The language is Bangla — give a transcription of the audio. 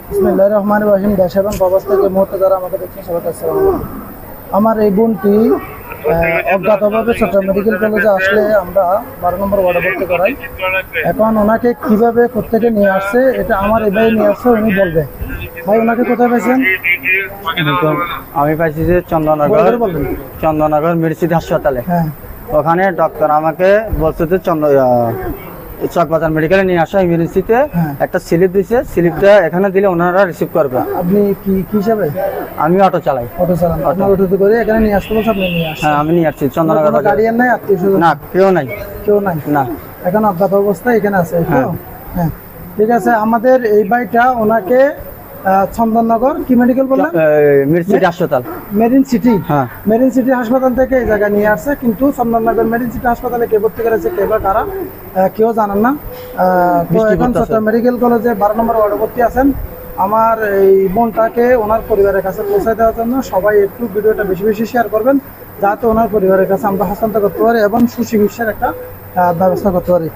বিসমিল্লাহির রহমানির রহিম। দেশ এবং প্রবাস থেকে মুহূর্তে যারা আমাকে দেখছেন সবাইকে আসসালামু আলাইকুম। আমার এই বোনটি অজ্ঞাতভাবে চট্টগ্রাম মেডিকেল কলেজে আসলে আমরা 12 নম্বর ওয়ার্ডে ভর্তি করাই। এখন ওনাকে কিভাবে কোথেকে নিয়ে আসছে এটা আমার এই ভাই নিয়ে আসছে, উনি বলবে। ভাই, ওনাকে কোথায় পাইছেন? আমি পাইছি যে চন্দননগর মেডিসিটি হাসপাতালে। হ্যাঁ, ওখানে ডক্টর আমাকে বলছে যে চকবাজার মেডিকেলে নিয়ে আসা ইমার্জেন্সিতে একটা স্লিপ দিছে, স্লিপটা এখানে দিলে ওনারা রিসিভ করবে। আপনি কি হিসাবে? আমি অটো চালাই। অটো চালান? আপনার অটোতে করে এখানে নিয়ে আসতে বলছে, আপনি নিয়ে আসছেন? হ্যাঁ, আমি নিয়ে আসছি চন্দননগর। গার্ডিয়ান নাই, আত্মীয় স্বজন? না, কেউ নাই। কেউ নাই না, এখন অজ্ঞাত অবস্থায় এখানে আছে। হ্যাঁ, ঠিক আছে। আমাদের এই ভাইটা ওনাকে চন্দননগর কি মেডিকেল বললেন? মেডিসিটি হাসপাতাল, মেরিন সিটি। হ্যাঁ, মেরিন সিটি হাসপাতাল থেকে এই জায়গায় নিয়ে আসছে, কিন্তু চন্দননগর মেরিন সিটি হাসপাতালে কে ভর্তি করেছে, কে বা কারা, কেউ জানেন না। তো এখন চট্টগ্রাম মেডিকেল কলেজে 12 নম্বর ওয়ার্ডে ভর্তি আছেন। আমার এই বোনটাকে ওনার পরিবারের কাছে পৌঁছে দেওয়ার জন্য সবাই একটু ভিডিওটা বেশি বেশি শেয়ার করবেন, যাতে ওনার পরিবারের কাছে আমরা হস্তান্তর করতে পারি এবং সুচিকিৎসার একটা ব্যবস্থা করতে পারি।